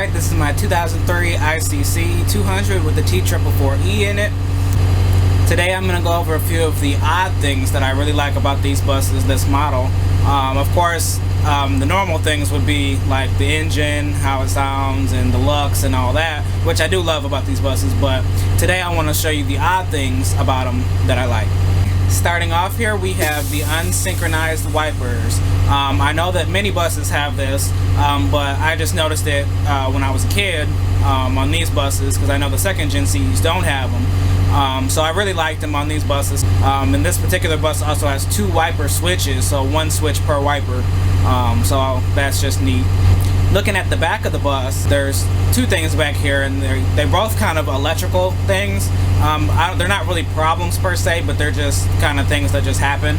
Alright, this is my 2003 ICC 200 with the T444E in it. Today I'm going to go over a few of the odd things that I really like about these buses, this model. Of course, the normal things would be like the engine, how it sounds, and the looks and all that, which I do love about these buses, but today I want to show you the odd things about them that I like. Starting off here, we have the unsynchronized wipers. I know that many buses have this, but I just noticed it when I was a kid on these buses, because I know the second gen Cs don't have them. So I really liked them on these buses. And this particular bus also has 2 wiper switches, so 1 switch per wiper. So that's just neat. Looking at the back of the bus, there's 2 things back here, and they're both kind of electrical things. They're not really problems per se, but they're just kind of things that just happen.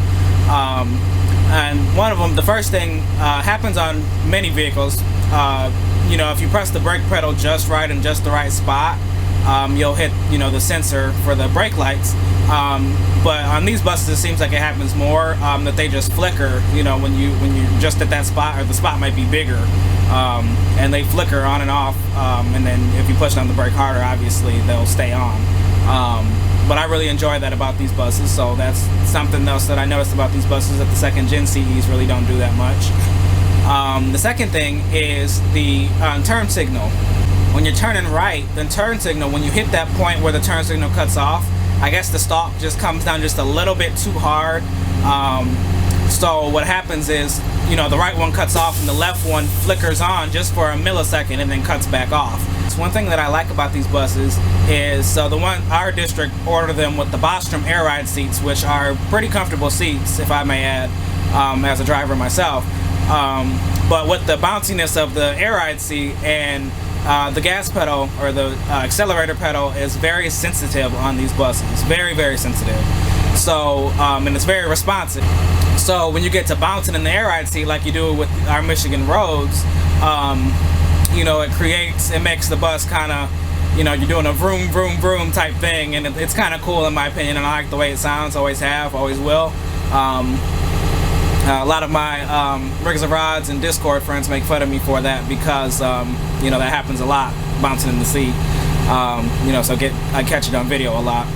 And one of them, the first thing, happens on many vehicles. You know, if you press the brake pedal just right in just the right spot, you'll hit, you know, the sensor for the brake lights. But on these buses, it seems like it happens more, that they just flicker, you know, when you're just at that spot, or the spot might be bigger, and they flicker on and off, and then if you push on the brake harder, obviously they'll stay on. But I really enjoy that about these buses, so that's something else that I noticed about these buses, that the second gen CEs really don't do that much. The second thing is the turn signal. When you're turning right, the turn signal, when you hit that point where the turn signal cuts off, I guess the stalk just comes down just a little bit too hard. So what happens is, you know, the right one cuts off and the left one flickers on just for a millisecond and then cuts back off. So one thing that I like about these buses is, so our district ordered them with the Bostrom air ride seats, which are pretty comfortable seats, if I may add, as a driver myself. But with the bounciness of the air ride seat, and the gas pedal, or the accelerator pedal, is very sensitive on these buses. Very, very sensitive. So, and it's very responsive. So when you get to bouncing in the air ride seat like you do with our Michigan roads, you know, it makes the bus kind of, you know, you're doing a vroom, vroom, vroom type thing, and it's kind of cool in my opinion, and I like the way it sounds, always have, always will. A lot of my Rigs and Rods and Discord friends make fun of me for that, because you know, that happens a lot, bouncing in the seat. You know, so I catch it on video a lot.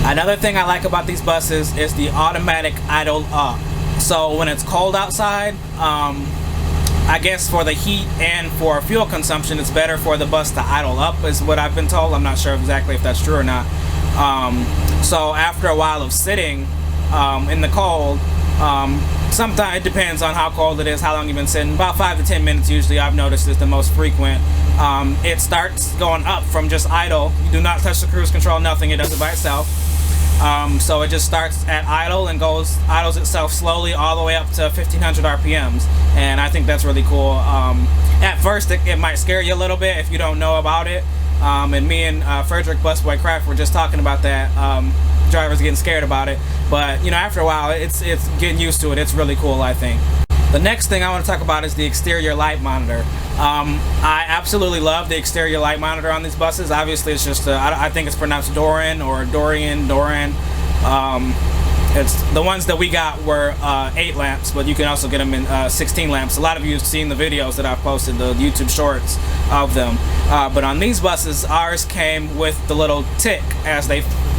Another thing I like about these buses is the automatic idle up. So when it's cold outside, I guess for the heat and for fuel consumption, it's better for the bus to idle up, is what I've been told. I'm not sure exactly if that's true or not. So after a while of sitting in the cold, sometimes it depends on how cold it is, how long you've been sitting. About 5 to 10 minutes usually, I've noticed, is the most frequent. It starts going up from just idle. You do not touch the cruise control, nothing. It does it by itself. So it just starts at idle and idles itself slowly all the way up to 1500 RPMs, and I think that's really cool. At first it might scare you a little bit if you don't know about it, and me and Frederick Busboy Craft were just talking about that. Drivers getting scared about it, but you know, after a while it's getting used to it. It's really cool, I think. The next thing I want to talk about is the exterior light monitor. I absolutely love the exterior light monitor on these buses. Obviously, it's just I think it's pronounced Doran or Doran. It's the ones that we got were 8 lamps, but you can also get them in 16 lamps. A lot of you have seen the videos that I've posted, the YouTube shorts of them. But on these buses, ours came with the little tick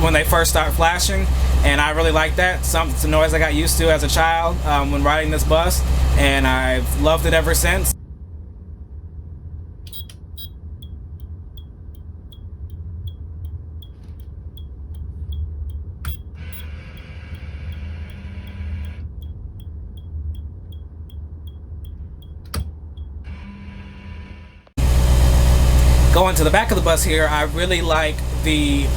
when they first start flashing, and I really like that. It's a noise I got used to as a child when riding this bus, and I've loved it ever since. Going to the back of the bus here, I really like the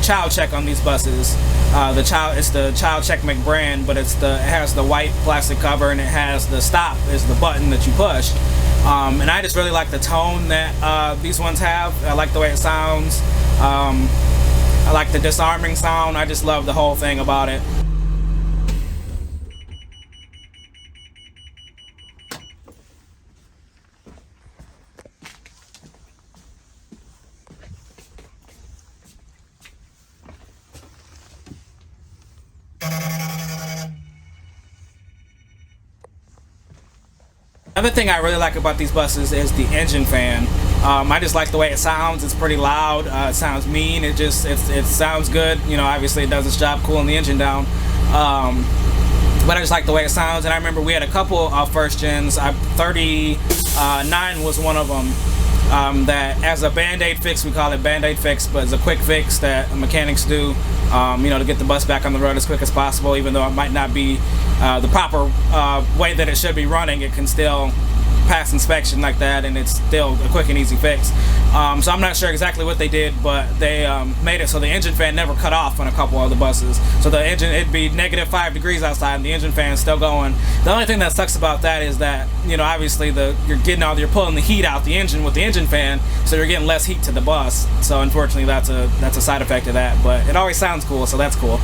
child check on these buses. It's the Child Check McBrand, but it has the white plastic cover, and it has the stop is the button that you push. And I just really like the tone that these ones have. I like the way it sounds. I like the disarming sound. I just love the whole thing about it. Another thing I really like about these buses is the engine fan. I just like the way it sounds. It's pretty loud. It sounds mean. It sounds good. You know, obviously it does its job cooling the engine down. But I just like the way it sounds. And I remember we had a couple of first gens. 39 was one of them. That as a BandAid fix, we call it BandAid Fix, but it's a quick fix that mechanics do, you know, to get the bus back on the road as quick as possible. Even though it might not be the proper way that it should be running, it can still pass inspection like that, and it's still a quick and easy fix. So I'm not sure exactly what they did, but they made it so the engine fan never cut off on a couple of the buses. So the engine, it'd be -5 degrees outside and the engine fan's still going. The only thing that sucks about that is that, you know, obviously you're pulling the heat out the engine with the engine fan, so you're getting less heat to the bus. So unfortunately that's a side effect of that, but it always sounds cool, so that's cool.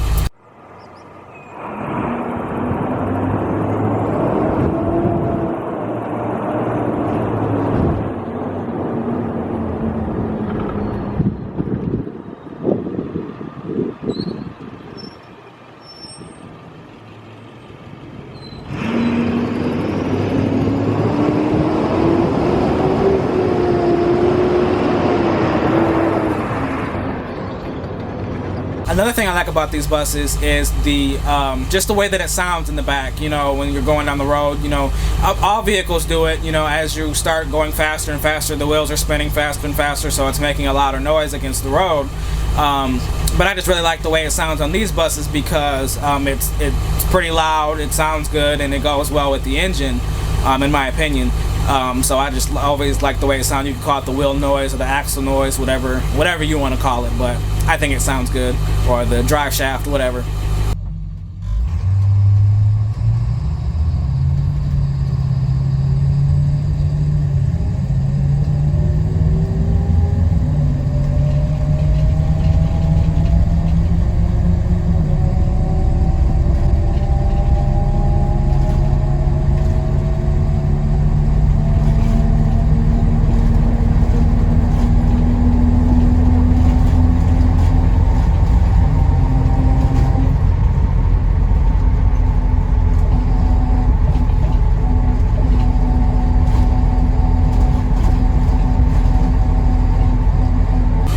Another thing I like about these buses is the just the way that it sounds in the back. You know, when you're going down the road, you know, all vehicles do it. You know, as you start going faster and faster, the wheels are spinning faster and faster, so it's making a louder noise against the road. But I just really like the way it sounds on these buses because it's pretty loud, it sounds good, and it goes well with the engine, in my opinion. So I just always like the way it sounds. You can call it the wheel noise or the axle noise, whatever you want to call it, but I think it sounds good, or the drive shaft, whatever.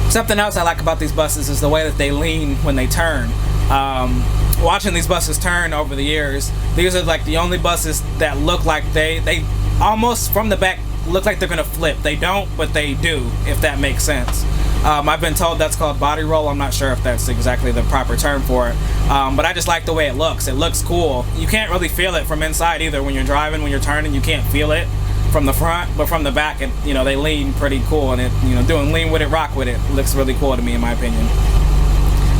Something else I like about these buses is the way that they lean when they turn. Watching these buses turn over the years, these are like the only buses that look like they almost from the back look like they're gonna flip. They don't, but they do, if that makes sense. I've been told that's called body roll. I'm not sure if that's exactly the proper term for it, but I just like the way it looks. It looks cool. You can't really feel it from inside either. When you're driving, when you're turning, you can't feel it from the front, but from the back, it, you know, they lean pretty cool, and it, you know, doing lean with it, rock with it looks really cool to me, in my opinion.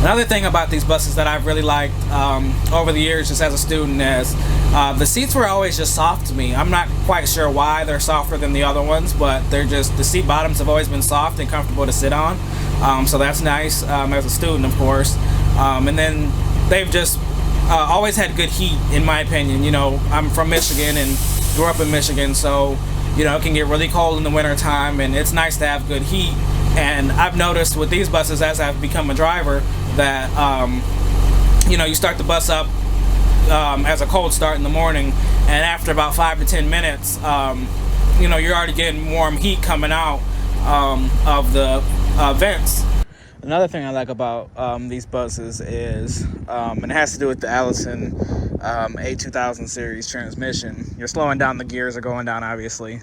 Another thing about these buses that I've really liked over the years, just as a student, is the seats were always just soft to me. I'm not quite sure why they're softer than the other ones, but they're just, the seat bottoms have always been soft and comfortable to sit on. So that's nice as a student, of course. And then they've just always had good heat, in my opinion. You know, I'm from Michigan and grew up in Michigan, so you know, it can get really cold in the winter time, and it's nice to have good heat. And I've noticed with these buses, as I've become a driver, that you know, you start the bus up as a cold start in the morning, and after about 5 to 10 minutes, you know, you're already getting warm heat coming out of the vents. Another thing I like about these buses is, and it has to do with the Allison A2000 series transmission. You're slowing down, the gears are going down, obviously.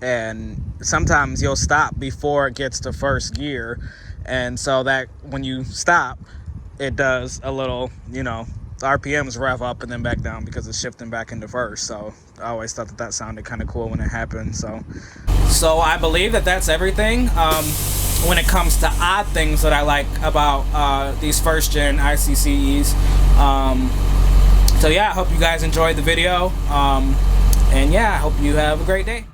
And sometimes you'll stop before it gets to first gear. And so that when you stop, it does a little, you know, the RPMs rev up and then back down because it's shifting back into first. So I always thought that sounded kind of cool when it happened. So I believe that that's everything. When it comes to odd things that I like about these first gen ICCEs. So yeah, I hope you guys enjoyed the video, and yeah, I hope you have a great day.